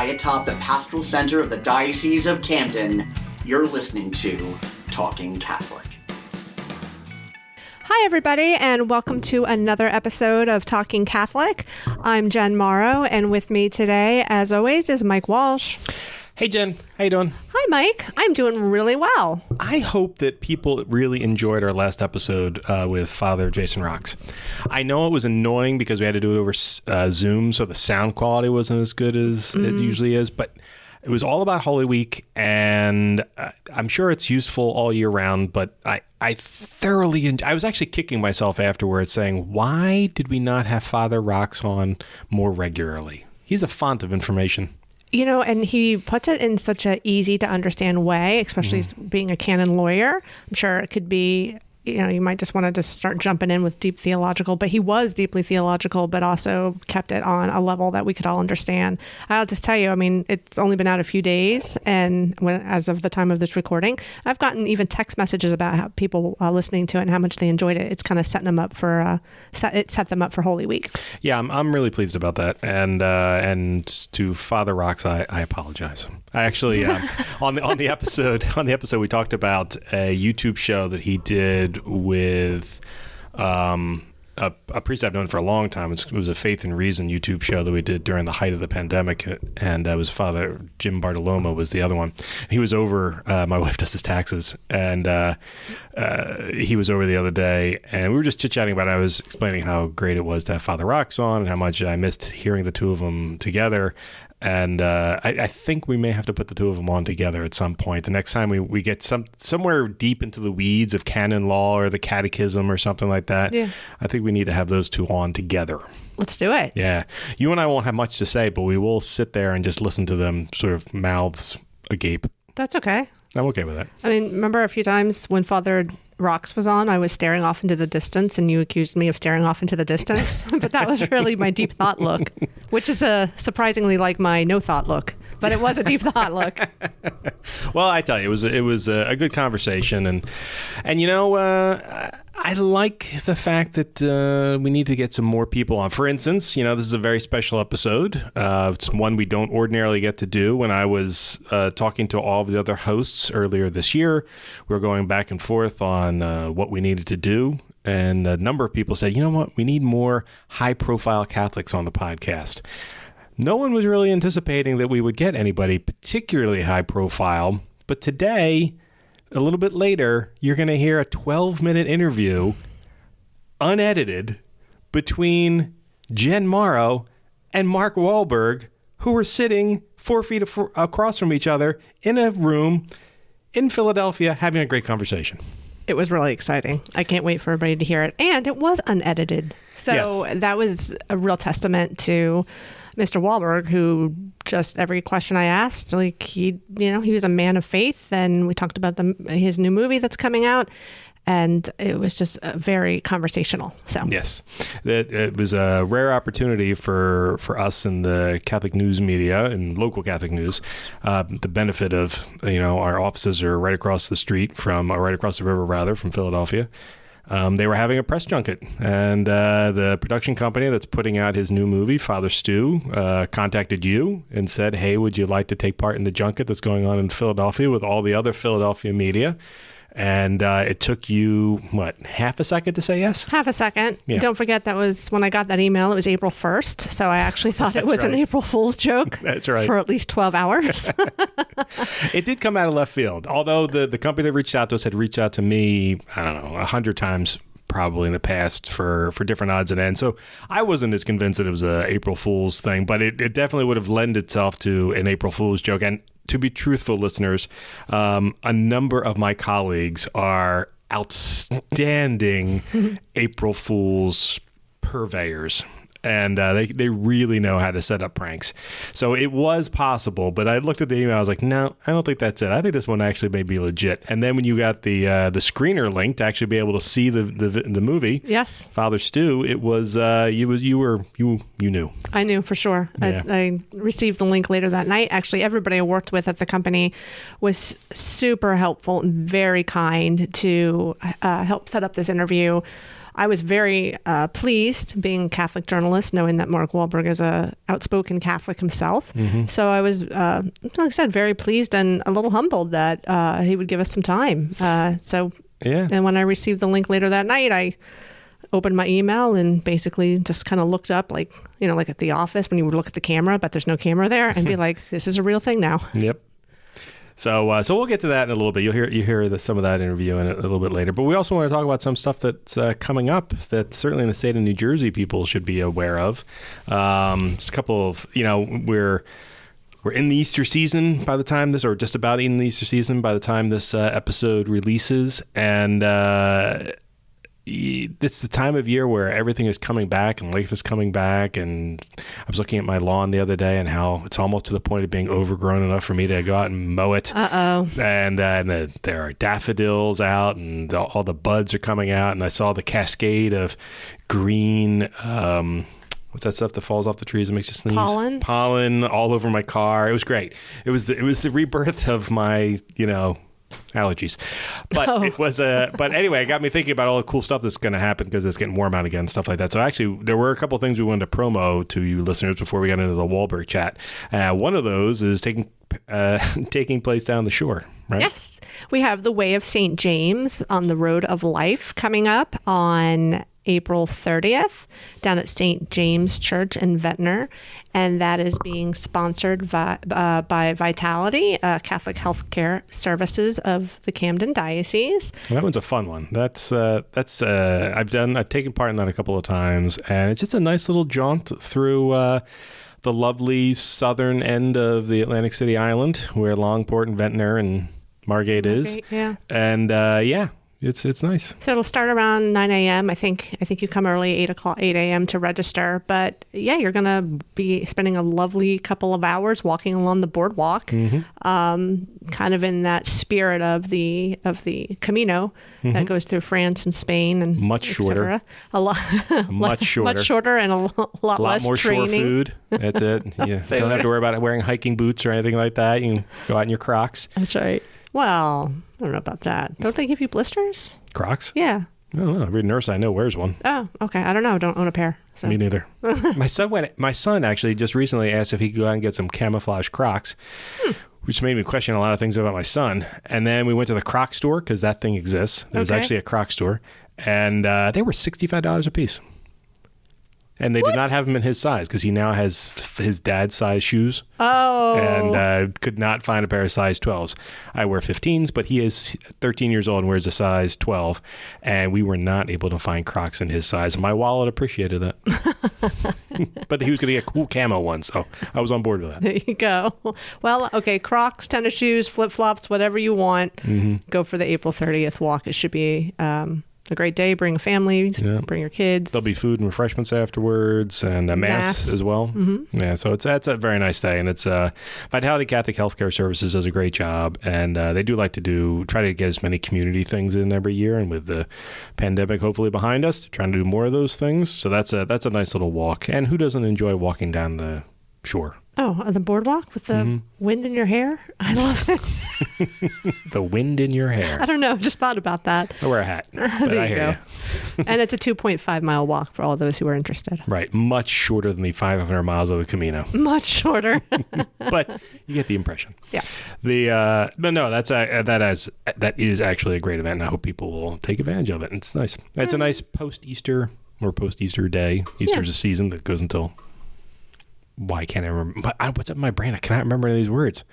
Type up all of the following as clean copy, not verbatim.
high atop the pastoral center of the Diocese of Camden, you're listening to Talking Catholic. Hi, everybody, and welcome to another episode of Talking Catholic. I'm Jen Morrow, and with me today, as always, is Mike Walsh. Hey, Jen. How you doing? Hi, Mike. I'm doing really well. I hope that people really enjoyed our last episode with Father Jason Rocks. I know it was annoying because we had to do it over Zoom, so the sound quality wasn't as good as it usually is, but it was all about Holy Week, and I'm sure it's useful all year round, but I thoroughly enjoyed. I was actually kicking myself afterwards saying, why did we not have Father Rocks on more regularly? He's a font of information. You know, and he puts it in such an easy to understand way, especially being a canon lawyer. I'm sure it could be, you know, you might just want to just start jumping in with deep theological, but he was deeply theological, but also kept it on a level that we could all understand. I'll just tell you, I mean, it's only been out a few days, and as of the time of this recording, I've gotten even text messages about how people listening to it and how much they enjoyed it. It's kind of setting them up for set them up for Holy Week. Yeah, I'm really pleased about that, and to Father Rocks, I apologize. I actually on the episode we talked about a YouTube show that he did with a priest I've known for a long time. It was a Faith and Reason YouTube show that we did during the height of the pandemic, and it was Father Jim Bartoloma was the other one. He was over. My wife does his taxes, and he was over the other day, and we were just chit-chatting about it. I was explaining how great it was to have Father Rocks on and how much I missed hearing the two of them together. And I think we may have to put the two of them on together at some point. The next time we get somewhere deep into the weeds of canon law or the catechism or something like that, yeah. I think we need to have those two on together. Let's do it. Yeah. You and I won't have much to say, but we will sit there and just listen to them sort of mouths agape. That's okay. I'm okay with that. I mean, remember a few times when Father Rocks was on, I was staring off into the distance, and you accused me of staring off into the distance. But that was really my deep thought look, which is surprisingly like my no thought look. But it was a deep thought look. Well, I tell you, it was a good conversation, and you know, I like the fact that we need to get some more people on. For instance, you know, this is a very special episode. It's one we don't ordinarily get to do. When I was talking to all of the other hosts earlier this year, we were going back and forth on what we needed to do. And a number of people said, you know what, we need more high-profile Catholics on the podcast. No one was really anticipating that we would get anybody particularly high-profile. But today, a little bit later, you're going to hear a 12-minute interview, unedited, between Jen Morrow and Mark Wahlberg, who were sitting 4 feet across from each other in a room in Philadelphia having a great conversation. It was really exciting. I can't wait for everybody to hear it. And it was unedited. So yes. That was a real testament to Mr. Wahlberg, who just every question I asked, like he was a man of faith, and we talked about his new movie that's coming out, and it was just very conversational. So yes, it was a rare opportunity for us in the Catholic news media and local Catholic news. The benefit of our offices are right across the river rather from Philadelphia. They were having a press junket, and the production company that's putting out his new movie, Father Stu, contacted you and said, hey, would you like to take part in the junket that's going on in Philadelphia with all the other Philadelphia media? And it took you, half a second to say yes? Half a second. Yeah. Don't forget, that was when I got that email, it was April 1st. So I actually thought it was an April Fool's joke. That's right. For at least 12 hours. It did come out of left field. Although the company that reached out to us had reached out to me, I don't know, 100 times probably in the past for different odds and ends. So I wasn't as convinced that it was a April Fool's thing, but it definitely would have lent itself to an April Fool's joke. And to be truthful, listeners, a number of my colleagues are outstanding April Fool's purveyors. And they really know how to set up pranks. So it was possible, but I looked at the email. I was like, no, I don't think that's it. I think this one actually may be legit. And then when you got the screener link to actually be able to see the movie, yes, Father Stu, it was you knew. I knew for sure. Yeah. I received the link later that night. Actually, everybody I worked with at the company was super helpful and very kind to help set up this interview. I was very pleased, being a Catholic journalist, knowing that Mark Wahlberg is a outspoken Catholic himself. So I was, like I said, very pleased and a little humbled that he would give us some time. And when I received the link later that night, I opened my email and basically just kind of looked up, like at the office when you would look at the camera, but there's no camera there, and be like, this is a real thing now. Yep. So we'll get to that in a little bit. You hear some of that interview in a little bit later. But we also want to talk about some stuff that's coming up that certainly in the state of New Jersey people should be aware of. Just a couple of, we're in the Easter season by the time this, or just about in the Easter season by the time this episode releases, and it's the time of year where everything is coming back and life is coming back. And I was looking at my lawn the other day and how it's almost to the point of being overgrown enough for me to go out and mow it. And there are daffodils out and all the buds are coming out. And I saw the cascade of green, what's that stuff that falls off the trees and makes you sneeze? Pollen all over my car. It was great. It was the rebirth of my, allergies. But it was but anyway, it got me thinking about all the cool stuff that's going to happen because it's getting warm out again, stuff like that. So actually, there were a couple of things we wanted to promo to you listeners before we got into the Wahlberg chat. One of those is taking place down the shore, right? Yes. We have the Way of St. James on the Road of Life coming up on April 30th down at St. James Church in Ventnor. And that is being sponsored by Vitality, Catholic Healthcare Services of the Camden Diocese. Well, that one's a fun one. That's I've taken part in that a couple of times, and it's just a nice little jaunt through the lovely southern end of the Atlantic City Island, where Longport and Ventnor and Margate is. Yeah. And it's nice. So it'll start around 9 a.m. I think you come early, 8 a.m. to register. But yeah, you're going to be spending a lovely couple of hours walking along the boardwalk, kind of in that spirit of the Camino that goes through France and Spain and much shorter. A lot much shorter and a lot less more training. Shore food. That's it. You don't have to worry about wearing hiking boots or anything like that. You can go out in your Crocs. That's right. Well, I don't know about that. Don't they give you blisters? Crocs? Yeah. I don't know. Every nurse I know wears one. Oh, okay. I don't know. Don't own a pair. So. Me neither. My son actually just recently asked if he could go out and get some camouflage Crocs, which made me question a lot of things about my son. And then we went to the Croc store because that thing exists. There's actually a Croc store. And they were $65 a piece. And they did not have him in his size because he now has his dad's size shoes. Oh. And could not find a pair of size 12s. I wear 15s, but he is 13 years old and wears a size 12. And we were not able to find Crocs in his size. My wallet appreciated that. But he was going to get cool camo ones, so I was on board with that. There you go. Well, okay, Crocs, tennis shoes, flip-flops, whatever you want. Go for the April 30th walk. It should be a great day. Bring a family, bring your kids. There'll be food and refreshments afterwards, and a mass as well. Yeah, so that's a very nice day, and it's Vitality Catholic Healthcare Services does a great job, and they do like to try to get as many community things in every year, and with the pandemic hopefully behind us, trying to do more of those things. So that's a nice little walk, and who doesn't enjoy walking down the shore? Oh, the boardwalk with the wind in your hair? I love it. The wind in your hair. I don't know. Just thought about that. I wear a hat. But I hear you. And it's a 2.5 mile walk for all those who are interested. Right. Much shorter than the 500 miles of the Camino. Much shorter. But you get the impression. Yeah. But no, that is actually a great event, and I hope people will take advantage of it. It's nice. It's a nice post-Easter day. Easter's a season that goes until... Why can't I remember? What's up in my brain? I cannot remember any of these words.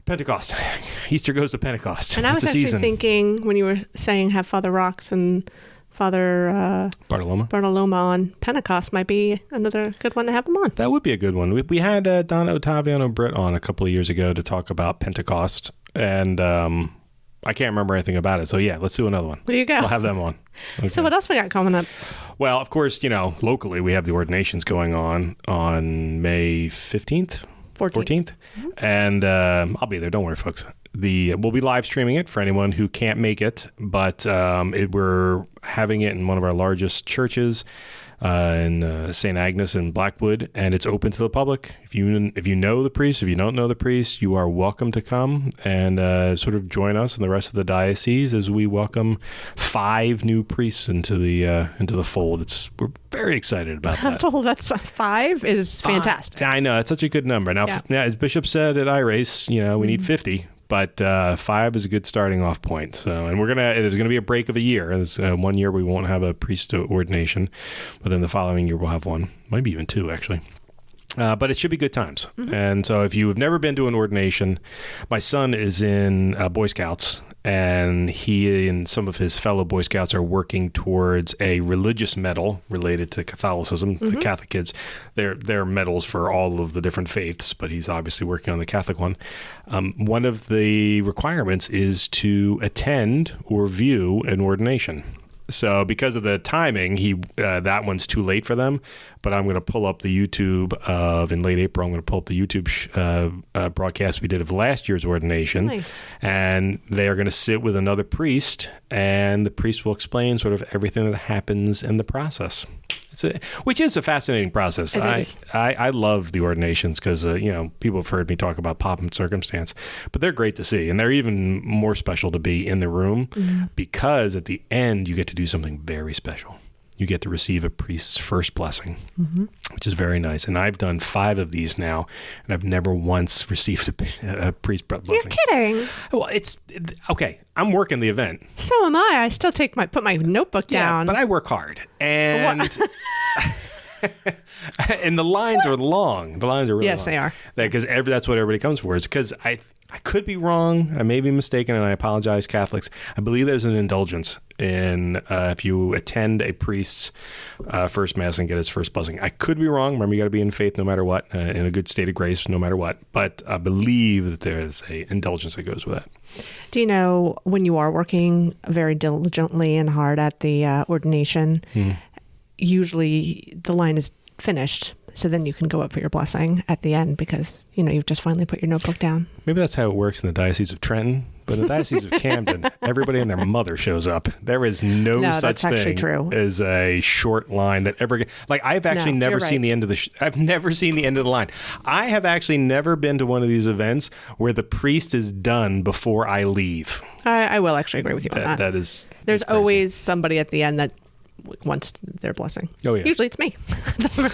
Pentecost. Easter goes to Pentecost. And I was actually thinking when you were saying have Father Rox and Father Bartoloma on Pentecost might be another good one to have them on. That would be a good one. We had Donna Ottaviano Britt on a couple of years ago to talk about Pentecost, and I can't remember anything about it. So yeah, let's do another one. There you go. We'll have them on. Okay. So what else we got coming up? Well, of course, locally we have the ordinations going on May 15th, 14th. And I'll be there. Don't worry, folks. We'll be live streaming it for anyone who can't make it, but we're having it in one of our largest churches in St. Agnes in Blackwood, and it's open to the public. If you know the priest, if you don't know the priest, you are welcome to come and sort of join us and the rest of the diocese as we welcome 5 new priests into the fold. We're very excited about that. That's 5 is fantastic. I know, it's such a good number. Now, as Bishop said at iRace, we need 50. But 5 is a good starting off point. So, and there's gonna be a break of a year. There's 1 year we won't have a priest ordination, but then the following year we'll have one, maybe even 2 actually. But it should be good times. Mm-hmm. And so if you have never been to an ordination, my son is in Boy Scouts, and he and some of his fellow Boy Scouts are working towards a religious medal related to Catholicism, to Catholic kids. They're medals for all of the different faiths, but he's obviously working on the Catholic one. One of the requirements is to attend or view an ordination. So because of the timing, that one's too late for them. But I'm going to pull up the YouTube in late April. I'm going to pull up the YouTube broadcast we did of last year's ordination. Nice. And they are going to sit with another priest, and the priest will explain sort of everything that happens in the process. Which is a fascinating process. I love the ordinations because, people have heard me talk about pomp and circumstance, but they're great to see. And they're even more special to be in the room because at the end, you get to do something very special. You get to receive a priest's first blessing, which is very nice. And I've done 5 of these now, and I've never once received a priest's blessing. You're kidding. Well, it's okay. I'm working the event. So am I. I still put my notebook down. But I work hard. And and the lines are long. The lines are really long. Yes, they are. Because that's what everybody comes for. Is because I could be wrong. I may be mistaken, and I apologize, Catholics. I believe there's an indulgence in if you attend a priest's first mass and get his first blessing. I could be wrong. Remember, you got to be in faith no matter what, in a good state of grace no matter what. But I believe that there is an indulgence that goes with that. Do you know when you are working very diligently and hard at the ordination, usually the line is finished, so then you can go up for your blessing at the end because, you've just finally put your notebook down. Maybe that's how it works in the Diocese of Trenton, but in the Diocese of Camden, everybody and their mother shows up. There is no such thing as a short line that ever I've actually never seen the end of I've never seen the end of the line. I have actually never been to one of these events where the priest is done before I leave. I will actually agree with you on that. There's always somebody at the end that wants their blessing. Oh, yeah. Usually it's me.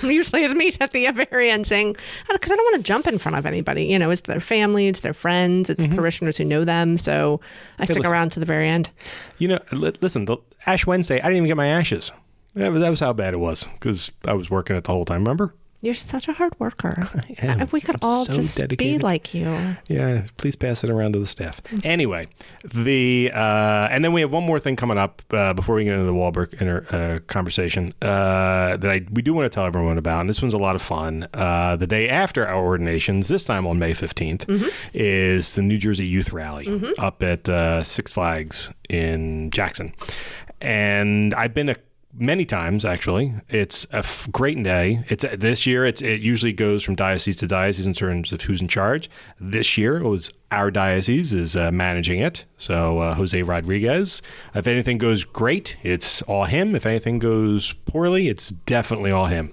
Usually it's me at the very end saying, because I don't want to jump in front of anybody. It's their family, it's their friends, it's parishioners who know them. So I stick around to the very end. Listen, the Ash Wednesday, I didn't even get my ashes. That was how bad it was because I was working it the whole time. Remember? You're such a hard worker. I am. If we could all just dedicated. Be like you. Yeah, please pass it around to the staff. Anyway, and then we have one more thing coming up before we get into the Wahlberg conversation that we do want to tell everyone about, and this one's a lot of fun. The day after our ordinations, this time on May 15th, is the New Jersey Youth Rally up at Six Flags in Jackson. And I've been many times, actually. It's a great day. This year, it usually goes from diocese to diocese in terms of who's in charge. This year, it was our diocese is managing it. So Jose Rodriguez. If anything goes great, it's all him. If anything goes poorly, it's definitely all him.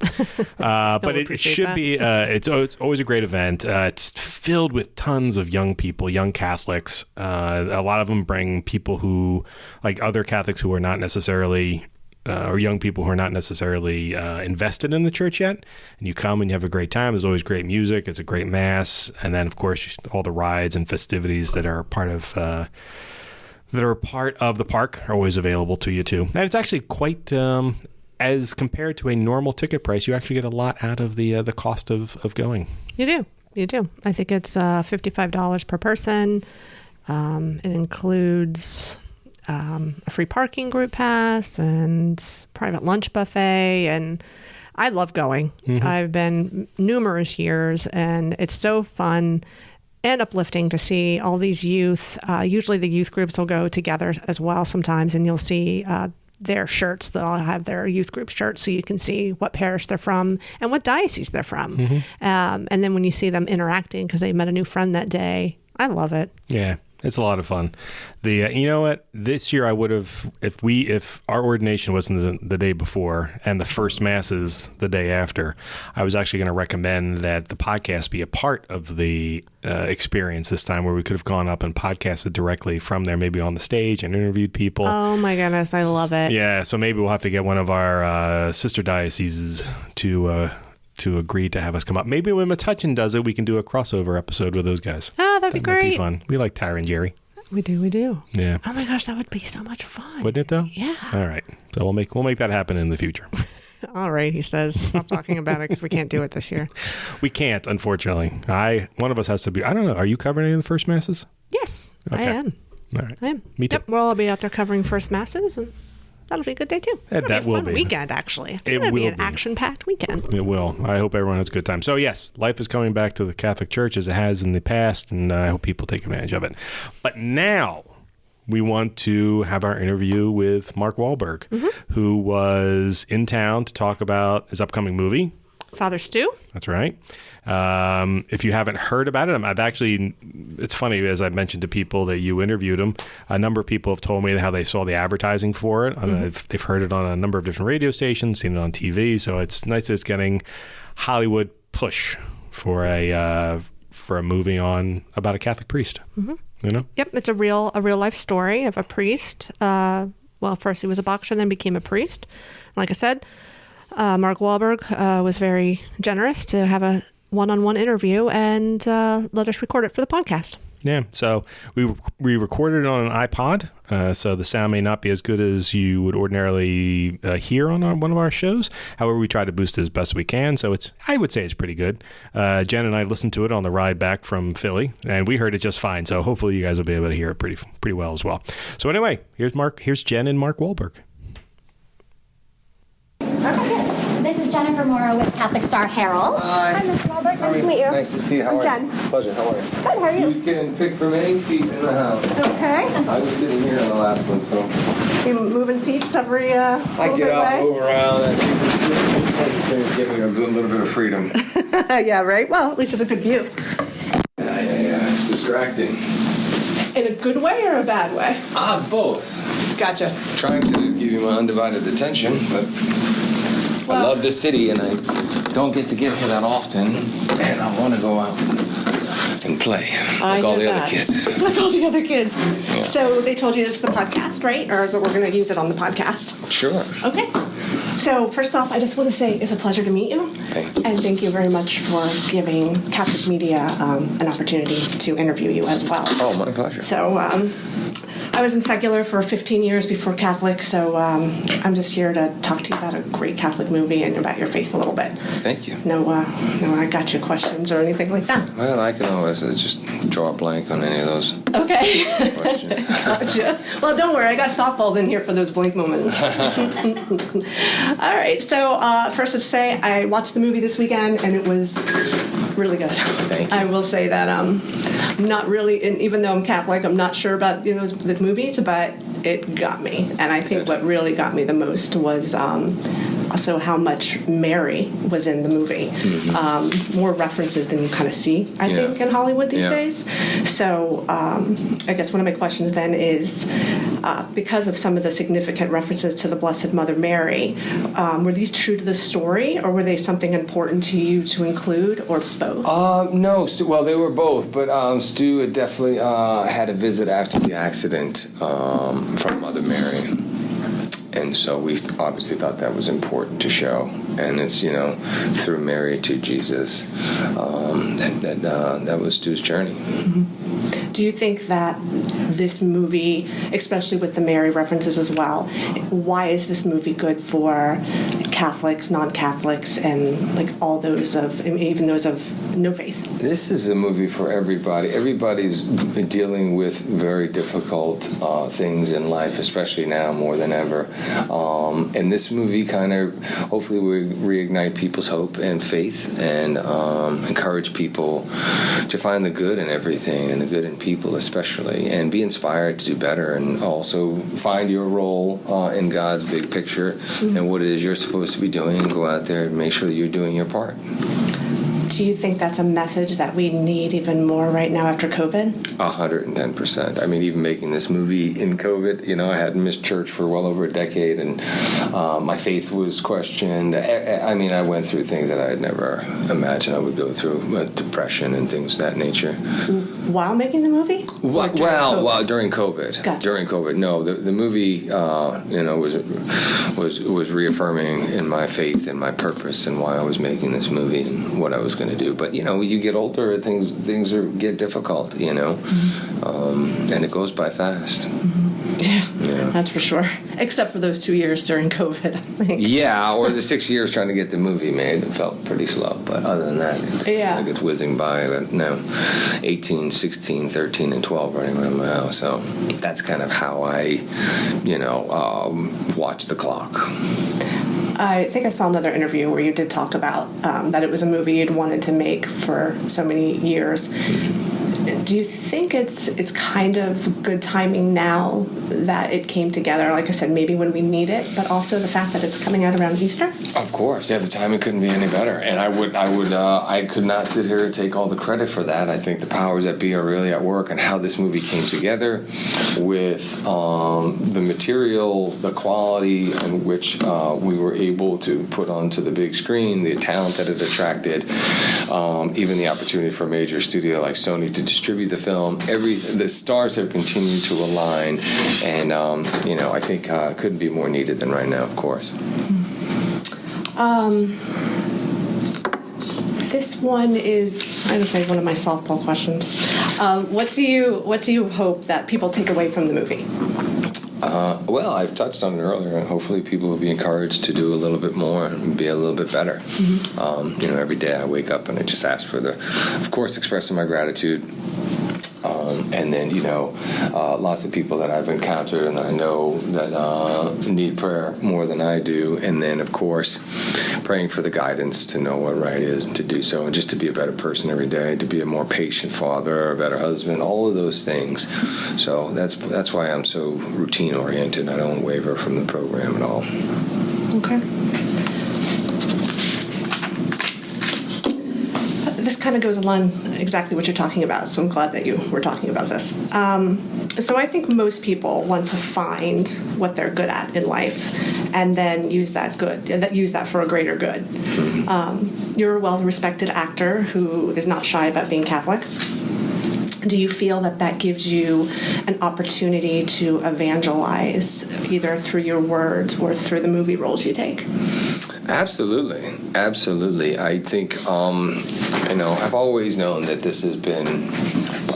But it should be. It's always a great event. It's filled with tons of young people, young Catholics. A lot of them bring people who, like other Catholics who are not necessarily or young people who are not necessarily invested in the church yet. And you come and you have a great time. There's always great music. It's a great mass. And then, of course, all the rides and festivities that are part of the park are always available to you, too. And it's actually quite, as compared to a normal ticket price, you actually get a lot out of the cost of going. You do. I think it's $55 per person. It includes a free parking group pass and private lunch buffet. And I love going. I've been numerous years, and it's so fun and uplifting to see all these youth. Usually the youth groups will go together as well sometimes, and you'll see their shirts. They'll all have their youth group shirts, so you can see what parish they're from and what diocese they're from. And then when you see them interacting because they met a new friend that day, I love it. Yeah. It's a lot of fun. You know what? This year I would have, if our ordination wasn't the day before and the first mass is the day after, I was actually going to recommend that the podcast be a part of the experience this time, where we could have gone up and podcasted directly from there, maybe on the stage, and interviewed people. Oh my goodness, I love it. Yeah, so maybe we'll have to get one of our sister dioceses to agree to have us come up. Maybe when Metuchen does it, we can do a crossover episode with those guys. Oh, that'd be great. Might be fun. We like Tara and Jerry. We do. Yeah. Oh my gosh, that would be so much fun. Wouldn't it though? Yeah. All right. So we'll make that happen in the future. All right, he says. Stop talking about it because we can't do it this year. We can't, unfortunately. One of us has to be. I don't know. Are you covering any of the first masses? Yes, Okay. I am. All right. I am. Me too. Yep, we'll all be out there covering first masses, and that'll be a good day too. That will a fun be. weekend, actually. It's It going to be will an be. action-packed weekend. It will. I hope everyone has a good time. So yes, life is coming back to the Catholic Church as it has in the past, and I hope people take advantage of it. But now we want to have our interview with Mark Wahlberg, who was in town to talk about his upcoming movie. Father Stu? That's right. If you haven't heard about it, it's funny, as I mentioned to people that you interviewed him, a number of people have told me how they saw the advertising for it. They've heard it on a number of different radio stations, seen it on TV. So it's nice that it's getting Hollywood push for a movie about a Catholic priest. You know? Yep, it's a real life story of a priest. Well, first he was a boxer, then became a priest. Like I said, Mark Wahlberg was very generous to have a one-on-one interview and let us record it for the podcast. Yeah, so we recorded it on an iPod, so the sound may not be as good as you would ordinarily hear on one of our shows. However, we try to boost it as best we can, so I would say it's pretty good. Jen and I listened to it on the ride back from Philly, and we heard it just fine. So hopefully you guys will be able to hear it pretty well as well. So anyway, here's Jen and Mark Wahlberg. This is Jennifer Morrow with Catholic Star Herald. Hi, Mr. Wahlberg. Nice to meet you. Nice to see you. How are Jen. you? Pleasure. How are you? Good, how are you? You can pick from any seat in the house. Okay. I was sitting here on the last one, so You moving seats every I get up, way? move around, and things give me a little bit of freedom. Yeah, right? Well, at least it's a good view. Yeah. It's distracting. In a good way or a bad way? Both. Gotcha. Trying to give you my undivided attention, but I love this city, and I don't get to get here that often, and I want to go out and play like all the other kids. Like all the other kids. Yeah. So they told you this is the podcast, right? Or that we're going to use it on the podcast? Sure. Okay. So first off, I just want to say it's a pleasure to meet you. Thank you. And thank you very much for giving Catholic media an opportunity to interview you as well. Oh, my pleasure. So I was in secular for 15 years before Catholic, so I'm just here to talk to you about a great Catholic movie and about your faith a little bit. Thank you. No, I got you questions or anything like that. Well, I can always just draw a blank on any of those Okay. questions. Gotcha. Well, don't worry, I got softballs in here for those blank moments. All right, so first to say, I watched the movie this weekend, and it was really good. Thank you. I will say that I'm not really, and even though I'm Catholic, I'm not sure about the movies, but it got me. And I think what really got me the most was also how much Mary was in the movie. More references than you kind of see, I think, in Hollywood these days. So I guess one of my questions then is, because of some of the significant references to the Blessed Mother Mary, were these true to the story, or were they something important to you to include, or both? No, well, they were both, but Stu had definitely had a visit after the accident from Mother Mary. And so we obviously thought that was important to show. And it's, through Mary to Jesus, that was Stu's journey. Mm-hmm. Do you think that this movie, especially with the Mary references as well, why is this movie good for Catholics, non-Catholics, and like all those even those of no faith? This is a movie for everybody. Everybody's dealing with very difficult things in life, especially now more than ever. And this movie kind of hopefully will reignite people's hope and faith and encourage people to find the good in everything and the good in people especially, and be inspired to do better, and also find your role in God's big picture and what it is you're supposed to be doing, and go out there and make sure that you're doing your part. Do you think that's a message that we need even more right now after COVID? 110%. I mean, even making this movie in COVID, I hadn't missed church for well over a decade, and my faith was questioned. I mean, I went through things that I had never imagined I would go through, depression and things of that nature. While making the movie? During COVID. Gotcha. During COVID, no. The movie, was reaffirming in my faith and my purpose and why I was making this movie and what I was going to do. But you get older, things get difficult, Mm-hmm. and it goes by fast. Mm-hmm. Yeah, that's for sure. Except for those 2 years during COVID, I think. Yeah, or the 6 years trying to get the movie made. It felt pretty slow. But other than that, it's whizzing by. But no, 18, 16, 13, and 12 running around my house. So that's kind of how I, watch the clock. I think I saw another interview where you did talk about that it was a movie you'd wanted to make for so many years. Do you think it's kind of good timing now that it came together? Like I said, maybe when we need it, but also the fact that it's coming out around Easter? Of course, yeah. The timing couldn't be any better, and I could not sit here and take all the credit for that. I think the powers that be are really at work, and how this movie came together with the material, the quality in which we were able to put onto the big screen, the talent that it attracted, even the opportunity for a major studio like Sony to distribute the film. The stars have continued to align, and I think it couldn't be more needed than right now, of course. This one is, I would say, one of my softball questions. What do you hope that people take away from the movie? Well, I've touched on it earlier. Hopefully people will be encouraged to do a little bit more and be a little bit better. Mm-hmm. Every day I wake up and I just ask for of course, expressing my gratitude. And then, lots of people that I've encountered and that I know that need prayer more than I do. And then, of course, praying for the guidance to know what right is and to do so, and just to be a better person every day, to be a more patient father, a better husband, all of those things. So that's why I'm so routine-oriented. I don't waver from the program at all. Okay. This kind of goes along exactly what you're talking about, so I'm glad that you were talking about this. So I think most people want to find what they're good at in life and then use that for a greater good. You're a well-respected actor who is not shy about being Catholic. Do you feel that gives you an opportunity to evangelize either through your words or through the movie roles you take? Absolutely. I think, I've always known that this has been,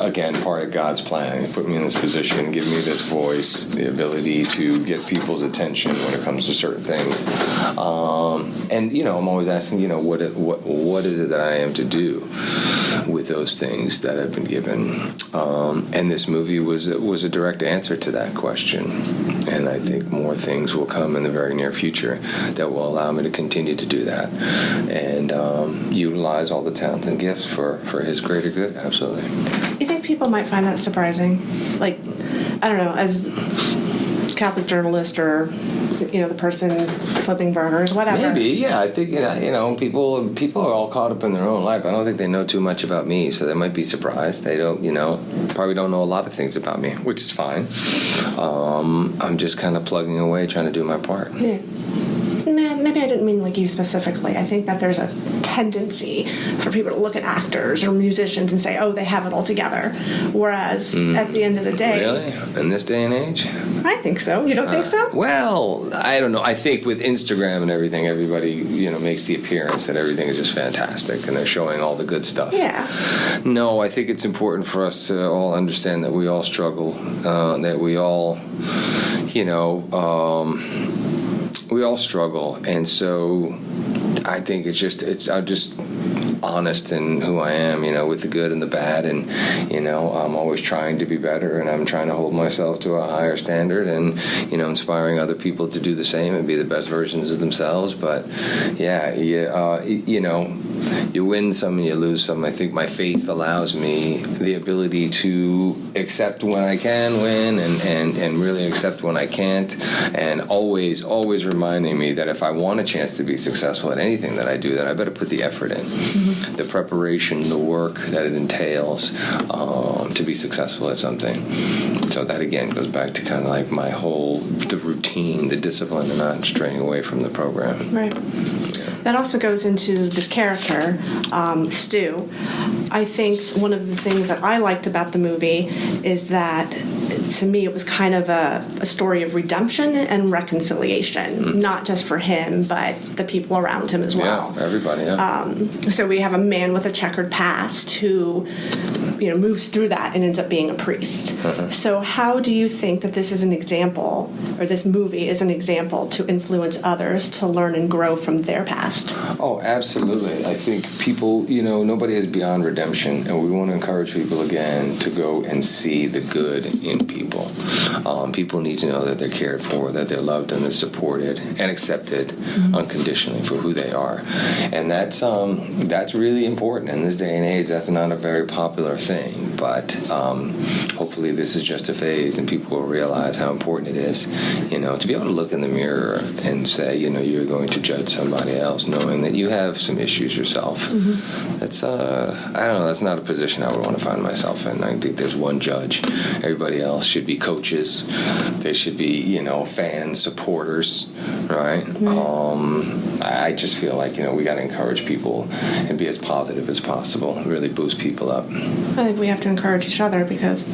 again, part of God's plan. He put me in this position, give me this voice, the ability to get people's attention when it comes to certain things. And I'm always asking, what is it that I am to do with those things that I've been given? And this movie was a direct answer to that question. And I think more things will come in the very near future that will allow me to continue to do that and utilize all the talents and gifts for his greater good. Absolutely. You think people might find that surprising? Like, I don't know, as a Catholic journalist or the person flipping burgers, whatever. Maybe, yeah. I think people are all caught up in their own life. I don't think they know too much about me, so they might be surprised. They don't, probably don't know a lot of things about me, which is fine. I'm just kind of plugging away, trying to do my part. Yeah. Maybe I didn't mean like you specifically. I think that there's a tendency for people to look at actors or musicians and say, oh, they have it all together. Whereas at the end of the day... Really? In this day and age? I think so. You don't think so? Well, I don't know. I think with Instagram and everything, everybody, makes the appearance that everything is just fantastic and they're showing all the good stuff. Yeah. No, I think it's important for us to all understand that we all struggle, that we all, we all struggle, and so I think I'm just honest in who I am, with the good and the bad, and I'm always trying to be better, and I'm trying to hold myself to a higher standard, and inspiring other people to do the same and be the best versions of themselves. But yeah, you win some and you lose some. I think my faith allows me the ability to accept when I can win and really accept when I can't, and always reminding me that if I want a chance to be successful at anything that I do, that I better put the effort in. Mm-hmm. the preparation, the work that it entails to be successful at something. So that again goes back to kind of like the routine, the discipline, and not straying away from the program. Right. That also goes into this character, Stu. I think one of the things that I liked about the movie is that, to me, it was kind of a story of redemption and reconciliation, not just for him, but the people around him as well. Yeah, everybody, yeah. So we have a man with a checkered past who, moves through that and ends up being a priest. So how do you think that this is an example, or this movie is an example to influence others to learn and grow from their past? Oh, absolutely. I think people, nobody is beyond redemption, and we want to encourage people again to go and see the good in people. People need to know that they're cared for, that they're loved and they're supported and accepted unconditionally for who they are. And that's really important in this day and age. That's not a very popular thing, but hopefully this is just a phase and people will realize how important it is, to be able to look in the mirror and say, you're going to judge somebody else knowing that you have some issues yourself. That's, I don't know, that's not a position I would want to find myself in. I think there's one judge. Everybody else should be coaches. They should be, fans, supporters, right? I just feel like, we got to encourage people and be as positive as possible, really boost people up. I think we have to encourage each other because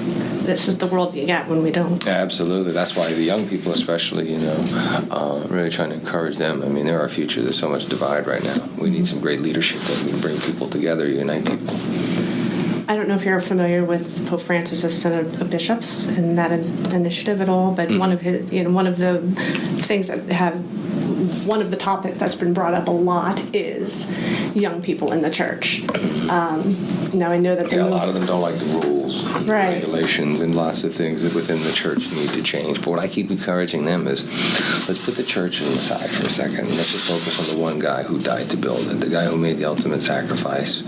this is the world you get when we don't. Absolutely. That's why the young people especially, really trying to encourage them. I mean, they're our future. There's so much divide right now. We need some great leadership that we can bring people together, unite people. I don't know if you're familiar with Pope Francis's Synod of Bishops and that initiative at all, but one of the things that one of the topics that's been brought up a lot is young people in the church. Now I know that a lot of them don't like the rules, right, regulations, and lots of things that within the church need to change. But what I keep encouraging them is, let's put the church aside for a second. Let's just focus on the one guy who died to build it, the guy who made the ultimate sacrifice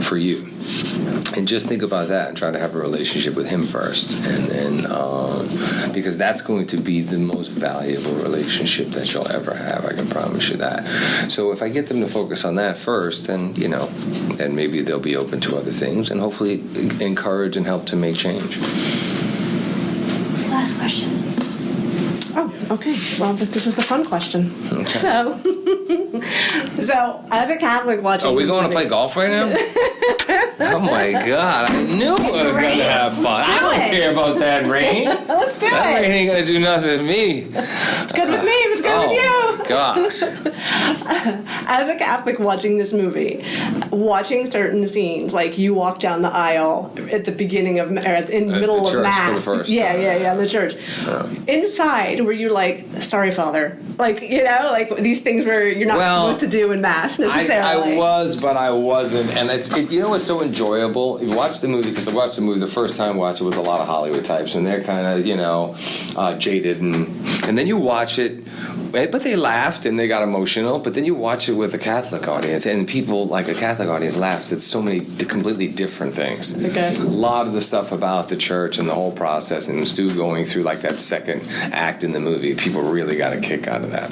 for you. And just think about that and try to have a relationship with him first. And then, because that's going to be the most valuable relationship that you'll ever have, I can promise you that. So if I get them to focus on that first, then, then maybe they'll be open to other things and hopefully encourage and help to make change. Last question. Oh, okay. Well, this is the fun question. Okay. So as a Catholic watching... Are we going to play golf right now? Oh my God! I knew we were going to have fun. I don't care about that rain. Let's do that it. Rain ain't going to do nothing to me. It's good with me. It's good with you. Gosh. As a Catholic watching this movie, watching certain scenes, like you walk down the aisle at the beginning of, or in the middle of Mass. For the first in the church. Inside, were you like, sorry, Father? Like, these things where you're not supposed to do in Mass necessarily. I was, but I wasn't. And what's so enjoyable? You watch the movie, because I watched the movie the first time, watched it with a lot of Hollywood types, and they're kind of, jaded. And then you watch it, but they laughed and they got emotional. But then you watch it with a Catholic audience, and people, like a Catholic audience, laughs at so many completely different things. Okay. A lot of the stuff about the church and the whole process, and Stu going through like that second act in the movie, people really got a kick out of that.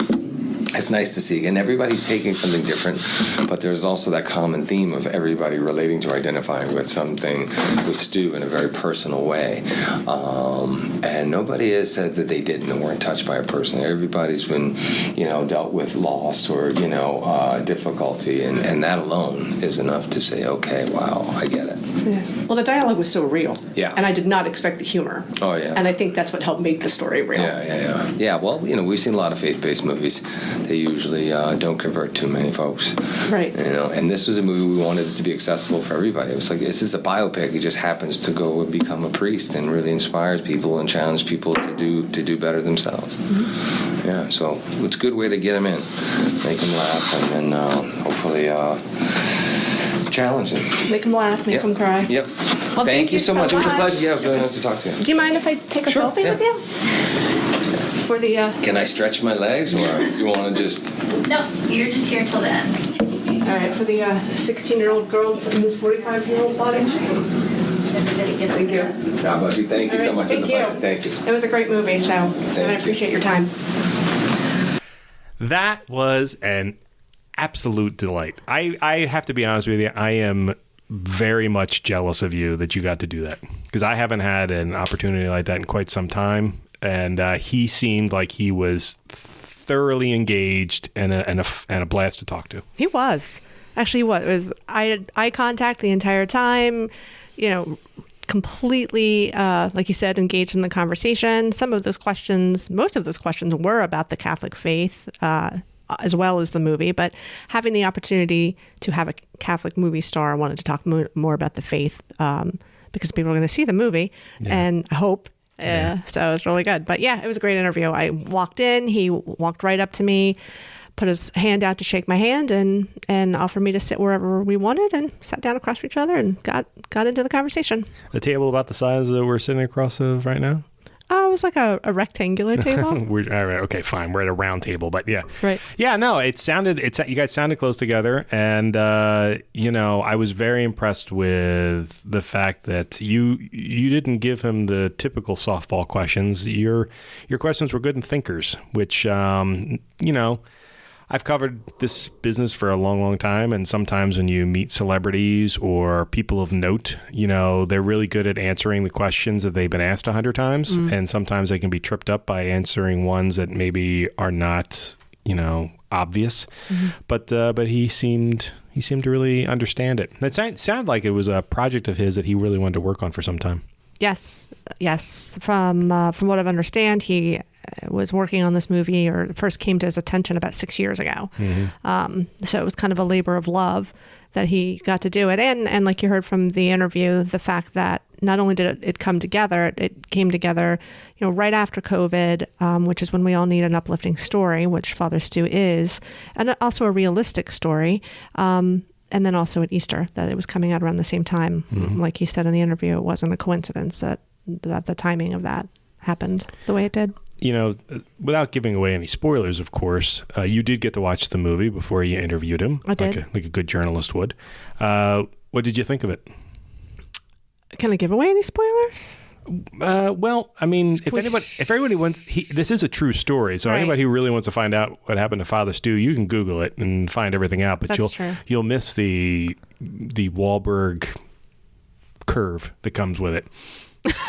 It's nice to see. And everybody's taking something different, but there's also that common theme of everybody relating to, identifying with something with Stu in a very personal way. And nobody has said that they didn't or weren't touched by it personally. Everybody's been, dealt with loss or, difficulty, and that alone is enough to say, okay, wow, I get it. Yeah. Well, the dialogue was so real. Yeah. And I did not expect the humor. Oh, yeah. And I think that's what helped make the story real. Yeah. Yeah, well, we've seen a lot of faith-based movies. They usually don't convert too many folks. Right. And this was a movie we wanted it to be accessible for everybody. It was like, this is a biopic. It just happens to go and become a priest and really inspires people and challenges people to do better themselves. Mm-hmm. Yeah, so it's a good way to get them in, make them laugh, and then hopefully challenge them. Make them laugh, make them cry. Yep. Well, thank you so much. It was a pleasure. Yeah, it was really nice to talk to you. Do you mind if I take a selfie with you? For the Can I stretch my legs, or you want to just... No, you're just here till the end. All right, for the 16-year-old girl in this 45-year-old body. Everybody gets Thank you. God bless you. Thank you so much. Thank It's a pleasure. Thank you. It was a great movie, so I appreciate your time. That was an absolute delight. I have to be honest with you. I am very much jealous of you that you got to do that, because I haven't had an opportunity like that in quite some time. And he seemed like he was thoroughly engaged and a blast to talk to. He was. Actually, what was I had eye contact the entire time, completely, like you said, engaged in the conversation. Most of those questions were about the Catholic faith, as well as the movie. But having the opportunity to have a Catholic movie star, I wanted to talk more about the faith, because people are going to see the movie, and I hope. So it was really good. But yeah, it was a great interview. I walked in, he walked right up to me, put his hand out to shake my hand, and offered me to sit wherever we wanted, and sat down across from each other and got into the conversation. The table about the size that we're sitting across of right now? It was like a rectangular table. All right, okay, fine. We're at a round table, but yeah. Right. Yeah, no, you guys sounded close together, and I was very impressed with the fact that you didn't give him the typical softball questions. Your questions were good and thinkers, which I've covered this business for a long, long time, and sometimes when you meet celebrities or people of note, they're really good at answering the questions that they've been asked 100 times, and sometimes they can be tripped up by answering ones that maybe are not, obvious. But he seemed to really understand it. It sounded like it was a project of his that he really wanted to work on for some time. Yes. From what I understand, he was working on this movie, or first came to his attention about 6 years ago. So it was kind of a labor of love that he got to do it. And like you heard from the interview, the fact that not only did it come together, it came together, right after COVID, which is when we all need an uplifting story, which Father Stu is, and also a realistic story. And then also at Easter, that it was coming out around the same time. Like he said in the interview, it wasn't a coincidence that the timing of that happened the way it did. Without giving away any spoilers, of course, you did get to watch the movie before you interviewed him. I did. Like a good journalist would. What did you think of it? Can I give away any spoilers? Well, I mean, if everybody wants, this is a true story. So anybody who really wants to find out what happened to Father Stu, you can Google it and find everything out. But you'll miss the Wahlberg curve that comes with it.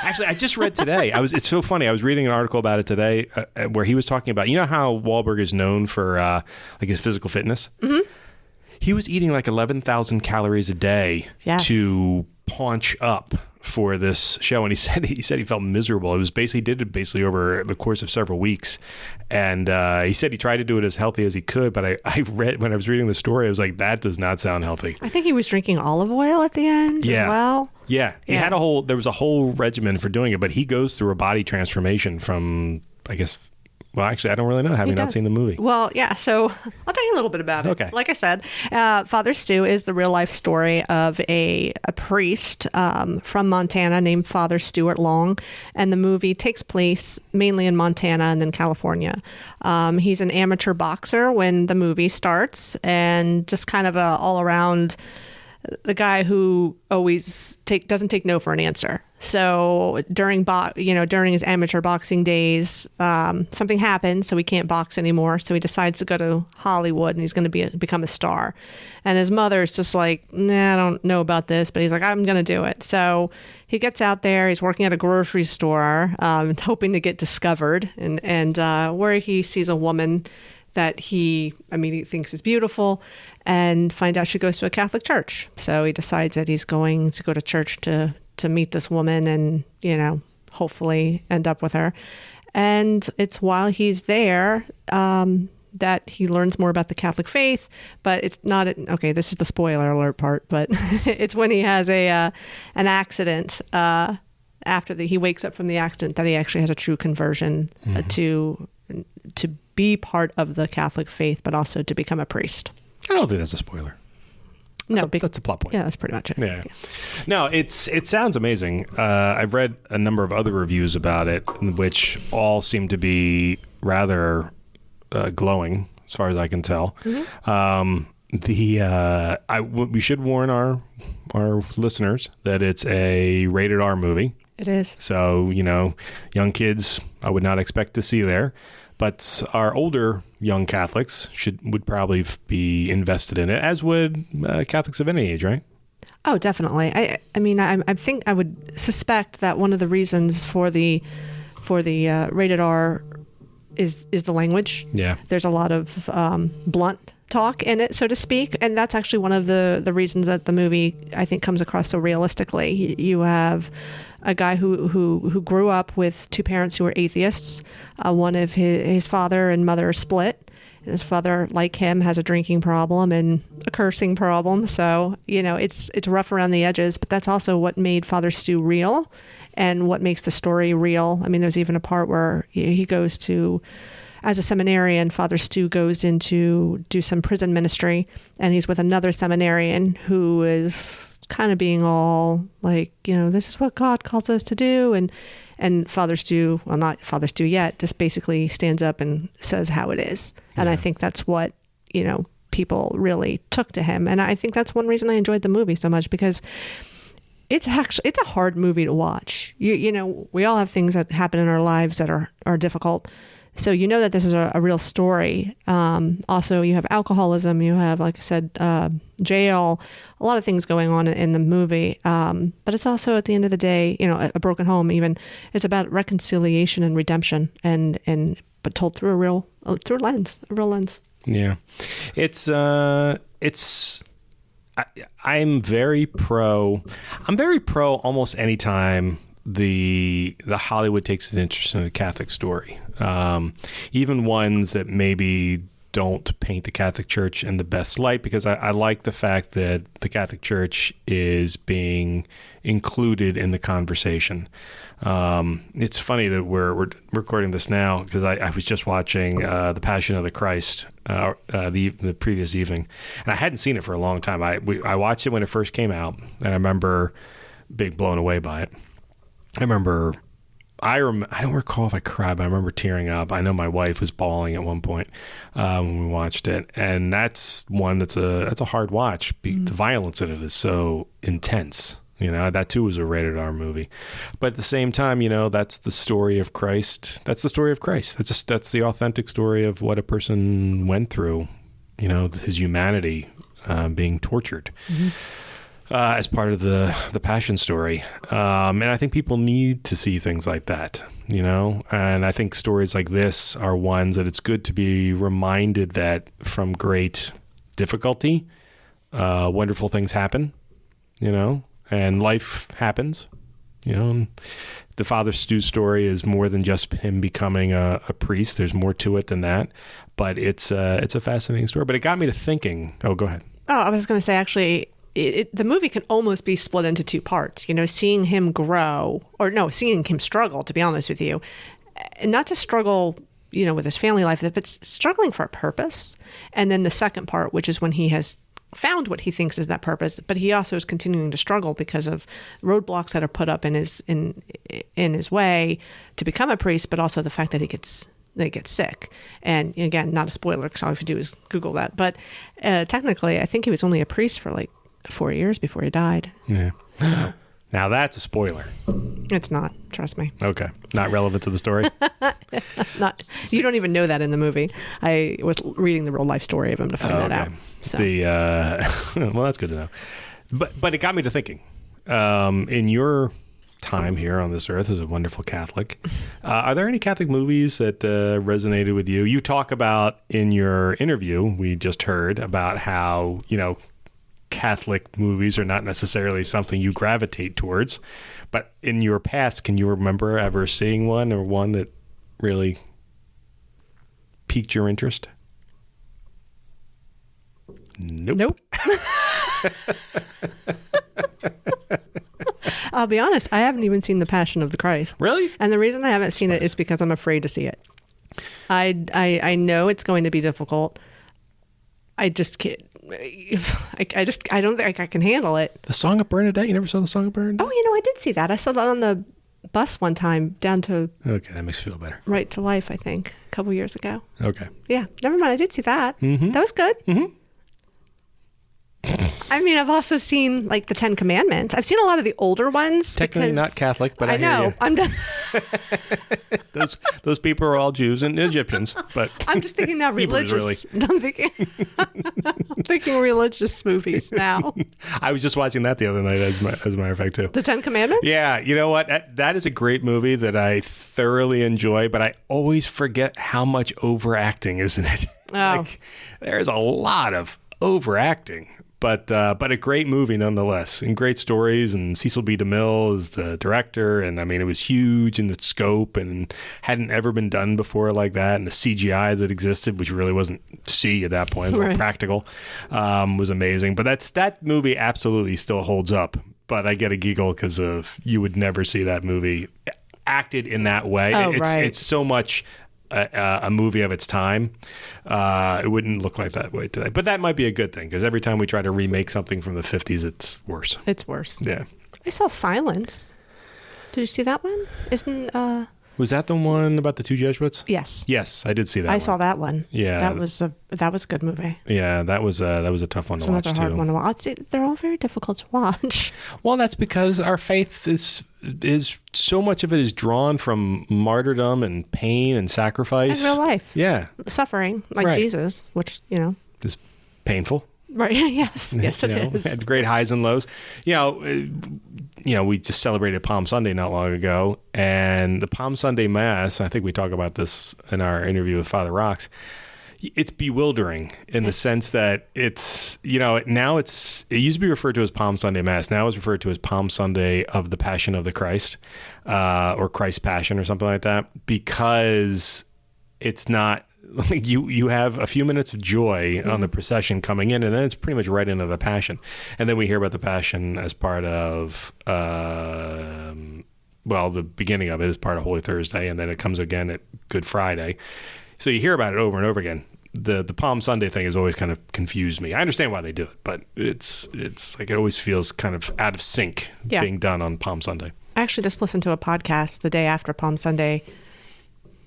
Actually, I just read today. It's so funny. I was reading an article about it today where he was talking about, how Wahlberg is known for like his physical fitness. He was eating like 11,000 calories a day to paunch up for this show, and he said he felt miserable. He did it over the course of several weeks, and he said he tried to do it as healthy as he could. But I read, when I was reading the story, I was like, that does not sound healthy. I think he was drinking olive oil at the end as well. Yeah, there was a whole regimen for doing it, but he goes through a body transformation from, I guess. Well, actually, I don't really know, having not seen the movie. Well, yeah, so I'll tell you a little bit about it. Okay. Like I said, Father Stu is the real-life story of a priest from Montana named Father Stuart Long, and the movie takes place mainly in Montana and then California. He's an amateur boxer when the movie starts, and just kind of all-around the guy who always doesn't take no for an answer. So during his amateur boxing days, something happened, so he can't box anymore. So he decides to go to Hollywood, and he's going to become a star. And his mother's just like, nah, I don't know about this, but he's like, I'm going to do it. So he gets out there. He's working at a grocery store, hoping to get discovered, and where he sees a woman that he immediately thinks is beautiful, and find out she goes to a Catholic church. So he decides that he's going to go to church to meet this woman and, hopefully end up with her. And it's while he's there that he learns more about the Catholic faith, but it's not, this is the spoiler alert part, but it's when he has an accident, after he wakes up from the accident, that he actually has a true conversion to be part of the Catholic faith, but also to become a priest. I don't think that's a spoiler. That's a plot point. Yeah, that's pretty much it. Yeah. No, it sounds amazing. I've read a number of other reviews about it, which all seem to be rather glowing, as far as I can tell. We should warn our listeners that it's a rated R movie. It is. So, young kids, I would not expect to see there. But our older young Catholics would probably be invested in it, as would Catholics of any age, right? Oh, definitely. I mean, I think I would suspect that one of the reasons for the rated R is the language. Yeah. There's a lot of blunt talk in it, so to speak, and that's actually one of the reasons that the movie, I think, comes across so realistically. You have a guy who grew up with two parents who were atheists. One of his father and mother are split. His father, like him, has a drinking problem and a cursing problem. So, it's rough around the edges, but that's also what made Father Stu real and what makes the story real. I mean, there's even a part where he goes to, as a seminarian, Father Stu goes in to do some prison ministry, and he's with another seminarian who is kind of being all like, this is what God calls us to do. And Father Stu, well, not Father Stu yet, just basically stands up and says how it is. And I think that's what, people really took to him. And I think that's one reason I enjoyed the movie so much, because it's a hard movie to watch. We all have things that happen in our lives that are difficult. So that this is a real story. Also, you have alcoholism. You have, like I said, jail. A lot of things going on in the movie. But it's also, at the end of the day, a broken home. Even it's about reconciliation and redemption, but told through a real lens. Yeah, I'm very pro. I'm very pro almost any time the Hollywood takes an interest in a Catholic story, even ones that maybe don't paint the Catholic Church in the best light, because I like the fact that the Catholic Church is being included in the conversation. It's funny that we're recording this now, because I was just watching The Passion of the Christ the previous evening, and I hadn't seen it for a long time. I watched it when it first came out, and I remember being blown away by it. I don't recall if I cried, but I remember tearing up. I know my wife was bawling at one point when we watched it, and that's one that's a hard watch. The violence in it is so intense. That too was a rated R movie, but at the same time, that's the story of Christ. That's the story of Christ. That's the authentic story of what a person went through. His humanity being tortured. Mm-hmm. As part of the Passion story. And I think people need to see things like that, and I think stories like this are ones that it's good to be reminded that from great difficulty, wonderful things happen, and life happens, and the Father Stu story is more than just him becoming a priest. There's more to it than that, but it's a fascinating story. But it got me to thinking. Oh, go ahead. Oh, I was going to say, actually, the movie can almost be split into two parts, seeing him grow, seeing him struggle, to be honest with you, and not just struggle, with his family life, but struggling for a purpose. And then the second part, which is when he has found what he thinks is that purpose, but he also is continuing to struggle because of roadblocks that are put up in his way to become a priest, but also the fact that he gets sick. And again, not a spoiler, because all you have to do is Google that. But technically, I think he was only a priest for like 4 years before he died. Yeah. So. Now that's a spoiler. It's not. Trust me. Okay. Not relevant to the story? Not. You don't even know that in the movie. I was reading the real life story of him to find that out. So. Well, that's good to know. But it got me to thinking. In your time here on this earth as a wonderful Catholic, are there any Catholic movies that resonated with you? You talk about in your interview, we just heard about how, Catholic movies are not necessarily something you gravitate towards, but in your past, can you remember ever seeing one, or one that really piqued your interest? Nope. I'll be honest, I haven't even seen The Passion of the Christ. Really? And the reason I haven't seen it is because I'm afraid to see it. I know it's going to be difficult. I just can't. I don't think I can handle it. The Song of Bernadette? You never saw The Song of Bernadette? Oh, I did see that. I saw that on the bus one time down to... Okay, that makes me feel better. Right to Life, I think, a couple years ago. Okay. Yeah, never mind. I did see that. Mm-hmm. That was good. Mm-hmm. I mean, I've also seen like the 10 Commandments. I've seen a lot of the older ones. Technically not Catholic, but I know. hear you. Those people are all Jews and Egyptians, but I'm just thinking now Hebrews, religious. I'm thinking religious movies now. I was just watching that the other night, as a matter of fact, too. The Ten Commandments? Yeah, you know what? That is a great movie that I thoroughly enjoy, but I always forget how much overacting is in it. Oh. There's a lot of overacting. But a great movie nonetheless, and great stories. And Cecil B. DeMille is the director, and I mean it was huge in its scope and hadn't ever been done before like that. And the CGI that existed, which really wasn't C at that point, right. practical, was amazing. But that movie absolutely still holds up. But I get a giggle because of you would never see that movie acted in that way. Oh, right. It's so much. A movie of its time, it wouldn't look like that way today. But that might be a good thing because every time we try to remake something from the 50s, it's worse. It's worse. Yeah. I saw Silence. Did you see that one? Was that the one about the two Jesuits? Yes. Yes, I did see that. I saw that one. Yeah. That was a good movie. Yeah, that was a tough one to watch Another hard too. one to watch. They're all very difficult to watch. Well, that's because our faith is so much of it is drawn from martyrdom and pain and sacrifice. In real life. Yeah. Suffering, like Right. Jesus, which, It's painful. Right. Yes. Yes, it is. Had great highs and lows. We just celebrated Palm Sunday not long ago, and the Palm Sunday Mass, I think we talk about this in our interview with Father Rox, it's bewildering in the sense that it's, now it used to be referred to as Palm Sunday Mass. Now it's referred to as Palm Sunday of the Passion of the Christ, or Christ's Passion or something like that, because it's not, like you have a few minutes of joy on the procession coming in, and then it's pretty much right into the Passion. And then we hear about the Passion as part of, the beginning of it is part of Holy Thursday, and then it comes again at Good Friday. So you hear about it over and over again. The Palm Sunday thing has always kind of confused me. I understand why they do it, but it's like it always feels kind of out of sync being done on Palm Sunday. I actually just listened to a podcast the day after Palm Sunday,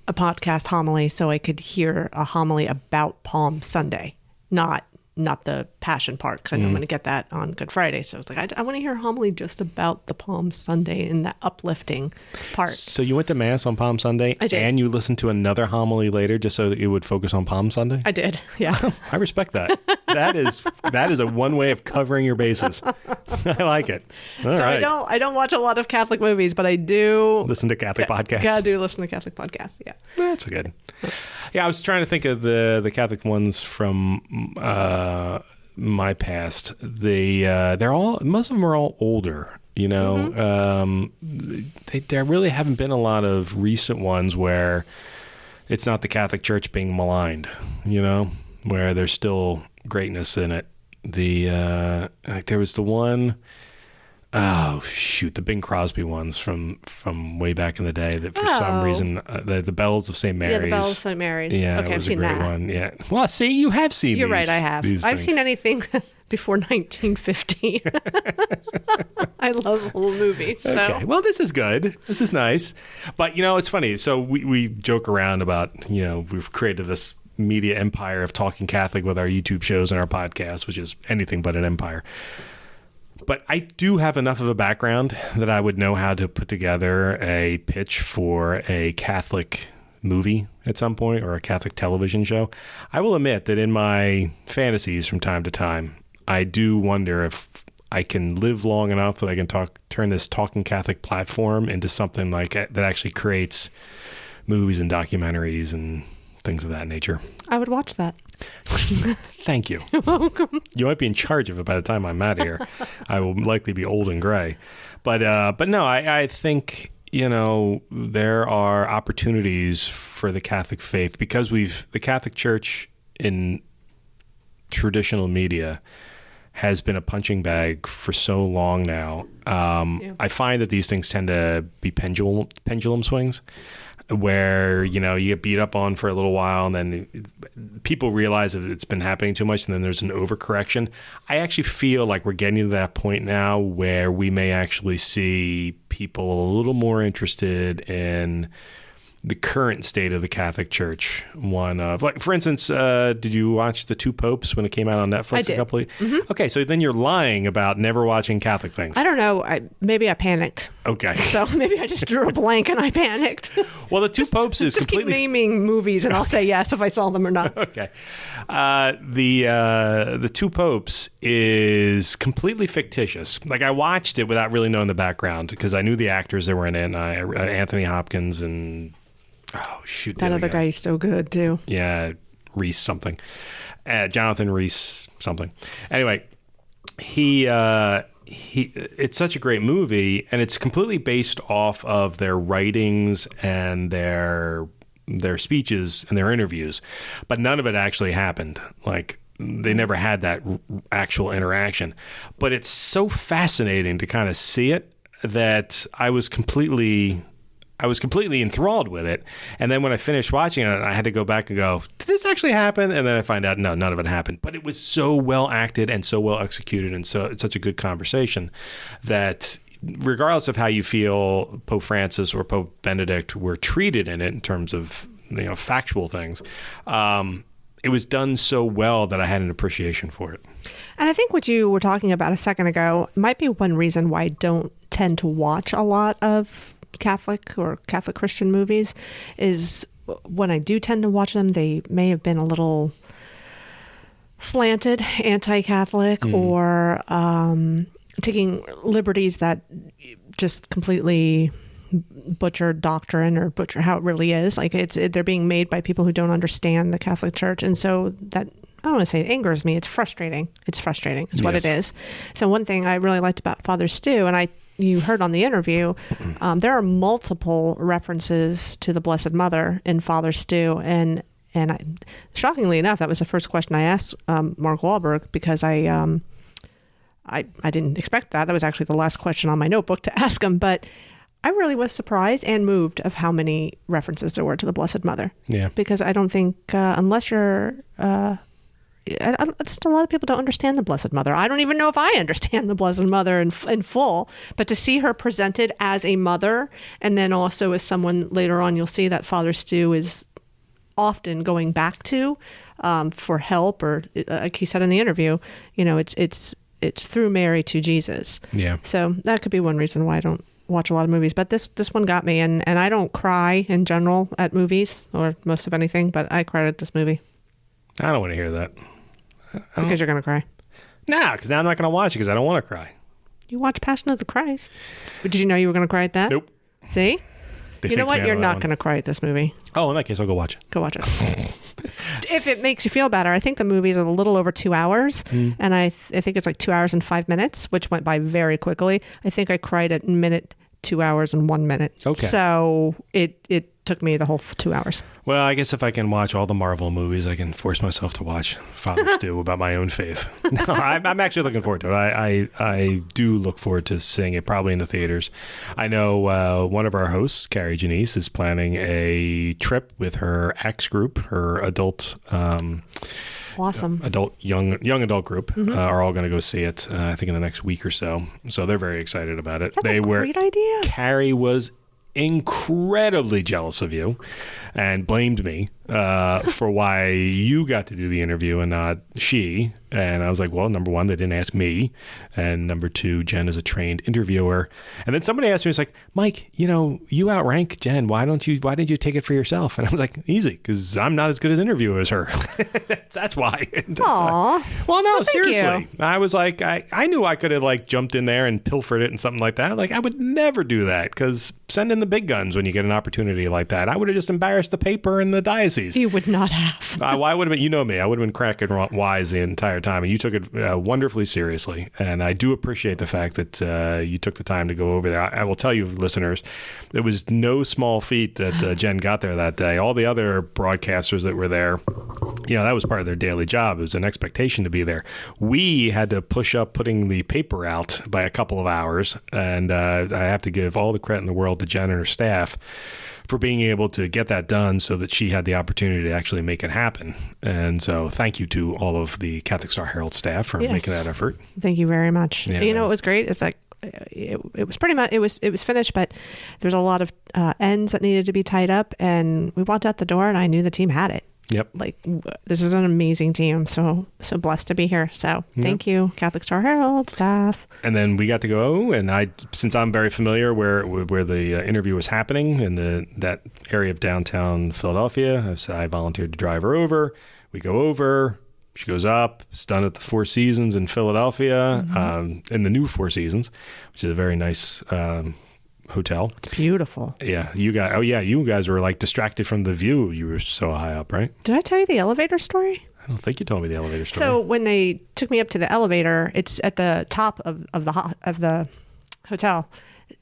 a podcast homily, so I could hear a homily about Palm Sunday, not the Passion part, because I know I'm going to get that on Good Friday. So it's like, I want to hear a homily just about the Palm Sunday and the uplifting part. So you went to Mass on Palm Sunday, I did. And you listened to another homily later just so that you would focus on Palm Sunday? I did, yeah. I respect that. That is a one way of covering your bases. I like it. All right. I don't watch a lot of Catholic movies, but I do Listen to Catholic podcasts. Yeah, I do listen to Catholic podcasts, yeah. That's good. Yeah, I was trying to think of the Catholic ones from my past. They're all, most of them are all older. There really haven't been a lot of recent ones where it's not the Catholic Church being maligned. Where there's still greatness in it. There was the one. Oh shoot! The Bing Crosby ones from way back in the day. That for some reason, the Bells of St. Mary's. Yeah, the Bells of St. Mary's. Yeah, okay, it I've was seen a great that one. Yeah. Well, see, you have seen. You're right. I have. I've seen anything before 1915. I love old movies. So. Okay. Well, this is good. This is nice. But it's funny. So we joke around about we've created this media empire of talking Catholic with our YouTube shows and our podcasts, which is anything but an empire. But I do have enough of a background that I would know how to put together a pitch for a Catholic movie at some point or a Catholic television show. I will admit that in my fantasies from time to time, I do wonder if I can live long enough that I can turn this Talking Catholic platform into something like that actually creates movies and documentaries and things of that nature. I would watch that. Thank you. You're welcome. You might be in charge of it by the time I'm out of here. I will likely be old and gray. But no, I think, there are opportunities for the Catholic faith because the Catholic Church in traditional media has been a punching bag for so long now. I find that these things tend to be pendulum swings. Where you get beat up on for a little while and then people realize that it's been happening too much and then there's an overcorrection. I actually feel like we're getting to that point now where we may actually see people a little more interested in the current state of the Catholic Church. One of, like, for instance, did you watch The Two Popes when it came out on Netflix? I did. A couple of, Okay, so then you're lying about never watching Catholic things. I don't know. Maybe I panicked. Okay. So maybe I just drew a blank and I panicked. Well, the Two Popes is just completely... keep naming movies and I'll say yes if I saw them or not. Okay. The Two Popes is completely fictitious. Like, I watched it without really knowing the background because I knew the actors that were in it. Anthony Hopkins and... Oh, shoot. That other guy is so good, too. Yeah, Reese something. Jonathan Reese something. Anyway, it's such a great movie, and it's completely based off of their writings and their speeches and their interviews, but none of it actually happened. Like, they never had that actual interaction, but it's so fascinating to kind of see it that I was completely enthralled with it. And then when I finished watching it, I had to go back and go, did this actually happen? And then I find out, no, none of it happened. But it was so well acted and so well executed, and so it's such a good conversation that regardless of how you feel Pope Francis or Pope Benedict were treated in it in terms of, factual things, it was done so well that I had an appreciation for it. And I think what you were talking about a second ago might be one reason why I don't tend to watch a lot of Catholic or Catholic Christian movies is when I do tend to watch them, they may have been a little slanted, anti-Catholic, or taking liberties that just completely butcher doctrine or butcher how it really is. Like they're being made by people who don't understand the Catholic Church. And so that, I don't want to say it angers me. It's frustrating. It's frustrating. It's what it is. So one thing I really liked about Father Stu, and you heard on the interview, there are multiple references to the Blessed Mother in Father Stu, and shockingly enough, that was the first question I asked Mark Wahlberg, because I didn't expect that. That was actually the last question on my notebook to ask him, but I really was surprised and moved of how many references there were to the Blessed Mother. Yeah, because I don't think unless you're just a lot of people don't understand the Blessed Mother. I don't even know if I understand the Blessed Mother in full, but to see her presented as a mother, and then also as someone later on, you'll see that Father Stu is often going back to for help, or like he said in the interview, it's through Mary to Jesus. Yeah. So that could be one reason why I don't watch a lot of movies, but this one got me, and I don't cry in general at movies or most of anything, but I cried at this movie. I don't want to hear that. Because you're going to cry? Nah, because now I'm not going to watch it because I don't want to cry. You watch Passion of the Christ. But did you know you were going to cry at that? Nope. See? You know what? You're not going to cry at this movie. Oh, in that case, I'll go watch it. Go watch it. If it makes you feel better. I think the movie is a little over 2 hours, and I think it's like 2 hours and 5 minutes, which went by very quickly. I think I cried at 2 hours and 1 minute. Okay. So it took me the whole 2 hours. Well, I guess if I can watch all the Marvel movies, I can force myself to watch Father Stu about my own faith. No, I'm actually looking forward to it. I do look forward to seeing it, probably in the theaters. I know one of our hosts, Carrie Janice, is planning a trip with her X group, her adult awesome young adult group are all going to go see it, I think in the next week or so. So they're very excited about it. That's a great idea. Carrie was incredibly jealous of you and blamed me for why you got to do the interview and not she. And I was like, well, number one, they didn't ask me. And number two, Jen is a trained interviewer. And then somebody asked me, it's like, Mike, you outrank Jen. Why didn't you take it for yourself? And I was like, easy, because I'm not as good as interviewer as her. That's why. Aww. Well, no, seriously. I was like, I knew I could have jumped in there and pilfered it and something like that. Like, I would never do that, because send in the big guns when you get an opportunity like that. I would have just embarrassed the paper and the diocese. You would not have. Why would have been? Me. I would have been cracking wise the entire time, and you took it wonderfully seriously. And I do appreciate the fact that you took the time to go over there. I will tell you, listeners, it was no small feat that Jen got there that day. All the other broadcasters that were there, that was part of their daily job. It was an expectation to be there. We had to push up putting the paper out by a couple of hours, and I have to give all the credit in the world to Jen and her staff for being able to get that done so that she had the opportunity to actually make it happen. And so thank you to all of the Catholic Star Herald staff for making that effort. Thank you very much. Yeah, what was great? It's like, it was pretty much, it was finished, but there's a lot of ends that needed to be tied up, and we walked out the door and I knew the team had it. Yep. Like, this is an amazing team. So blessed to be here. So thank you, Catholic Star Herald staff. And then we got to go, and since I'm very familiar where the interview was happening in that area of downtown Philadelphia, I volunteered to drive her over. We go over. She goes up. It's done at the Four Seasons in Philadelphia, in the new Four Seasons, which is a very nice hotel. Beautiful. Yeah, you guys were like distracted from the view. You were so high up, right? Did I tell you the elevator story? I don't think you told me the elevator story. So when they took me up to the elevator, it's at the top of the hotel,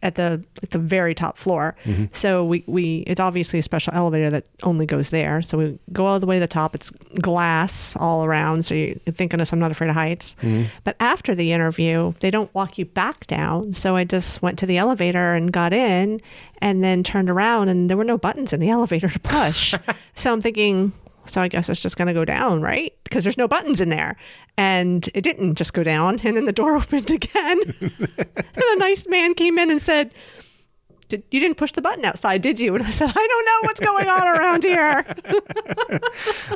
at the very top floor. So we it's obviously a special elevator that only goes there. So we go all the way to the top. It's glass all around. So thank goodness I'm not afraid of heights. But after the interview, they don't walk you back down. So I just went to the elevator and got in, and then turned around, and there were no buttons in the elevator to push. So I'm thinking, so I guess it's just going to go down, right? Because there's no buttons in there. And it didn't just go down. And then the door opened again. And a nice man came in and said, you didn't push the button outside, did you? And I said, I don't know what's going on around here.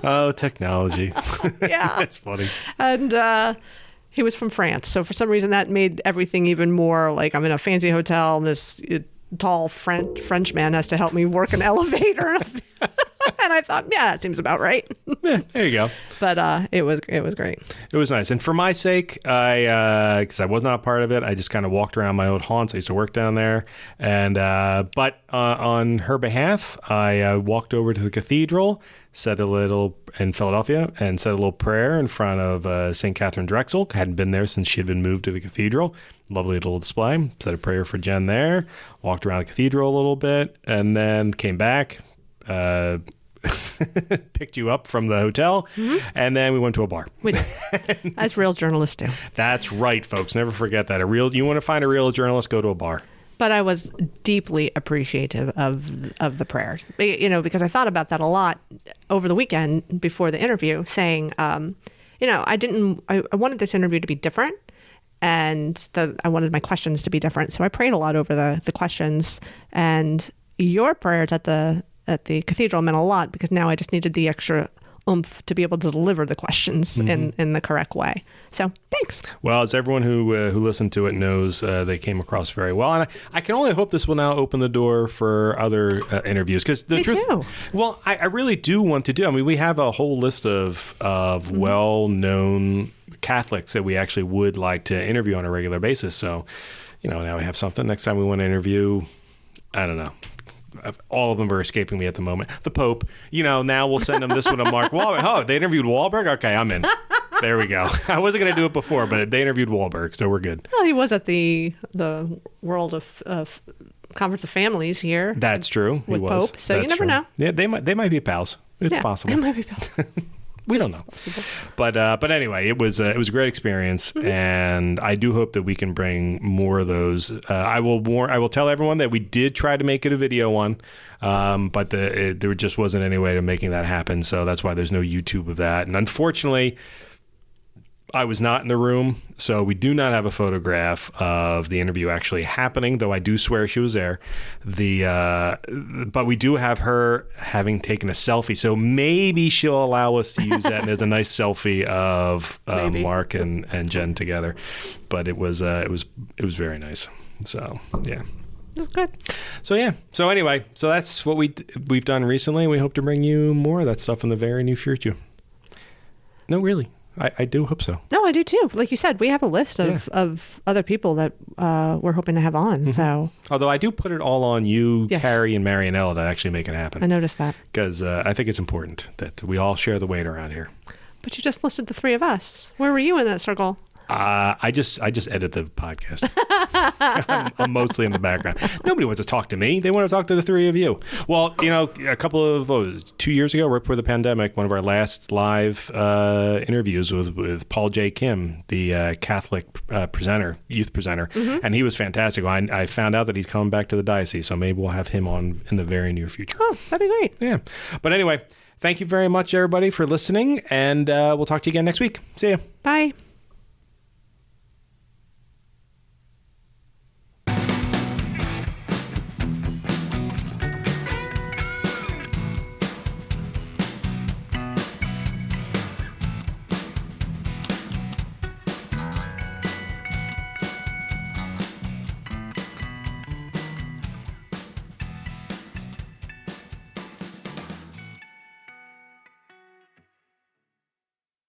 Oh, technology. Yeah. That's funny. And he was from France. So for some reason that made everything even more like I'm in a fancy hotel. And this tall French man has to help me work an elevator. And I thought, yeah, that seems about right. Yeah, there you go. But it was great. It was nice. And for my sake, because I was not part of it, I just kind of walked around my old haunts. I used to work down there. And but on her behalf, I walked over to the cathedral, said a little in Philadelphia, and said a little prayer in front of St. Catherine Drexel. Hadn't been there since she had been moved to the cathedral. Lovely little display. Said a prayer for Jen there. Walked around the cathedral a little bit, and then came back. Picked you up from the hotel, and then we went to a bar. We did. As real journalists do. That's right, folks. Never forget that. You want to find a real journalist, go to a bar. But I was deeply appreciative of the prayers, because I thought about that a lot over the weekend before the interview, saying, I wanted this interview to be different, and I wanted my questions to be different. So I prayed a lot over the questions, and your prayers at the cathedral meant a lot, because now I just needed the extra oomph to be able to deliver the questions in the correct way. So thanks. Well, as everyone who listened to it knows, they came across very well. And I can only hope this will now open the door for other interviews. Because the truth, too. Well, I really do want to do. I mean, we have a whole list of well-known Catholics that we actually would like to interview on a regular basis. So, now we have something. Next time we want to interview, I don't know. All of them are escaping me at the moment. The Pope, now we'll send them this one to Mark Wahlberg. Oh, they interviewed Wahlberg? Okay, I'm in. There we go. I wasn't going to do it before, but they interviewed Wahlberg, so we're good. Well, he was at the World of Conference of Families here. That's true. With he was. Pope, so That's you never true. know. Yeah, they might be pals. It's possible. They might be pals. We don't know, but anyway, it was a great experience, and I do hope that we can bring more of those. I will tell everyone that we did try to make it a video one, but there just wasn't any way to making that happen. So that's why there's no YouTube of that. And unfortunately, I was not in the room, so we do not have a photograph of the interview actually happening, though I do swear she was there. But we do have her having taken a selfie, so maybe she'll allow us to use that. And there's a nice selfie of Mark and Jen together. But it was very nice. So yeah. That's good. So yeah. So anyway, so that's what we've done recently. We hope to bring you more of that stuff in the very near future. No, really. I do hope so. No, I do too. Like you said, we have a list of other people that we're hoping to have on. So, although I do put it all on you, yes. Carrie, and Marianella to actually make it happen. I noticed that. Because I think it's important that we all share the weight around here. But you just listed the three of us. Where were you in that circle? I just edit the podcast. I'm mostly in the background. Nobody wants to talk to me. They want to talk to the three of you. Well, a couple of 2 years ago, right before the pandemic, one of our last live interviews was with Paul J. Kim, the Catholic youth presenter, and he was fantastic. I found out that he's coming back to the diocese, so maybe we'll have him on in the very near future. Oh, that'd be great. Yeah. But anyway, thank you very much, everybody, for listening, and we'll talk to you again next week. See you. Bye.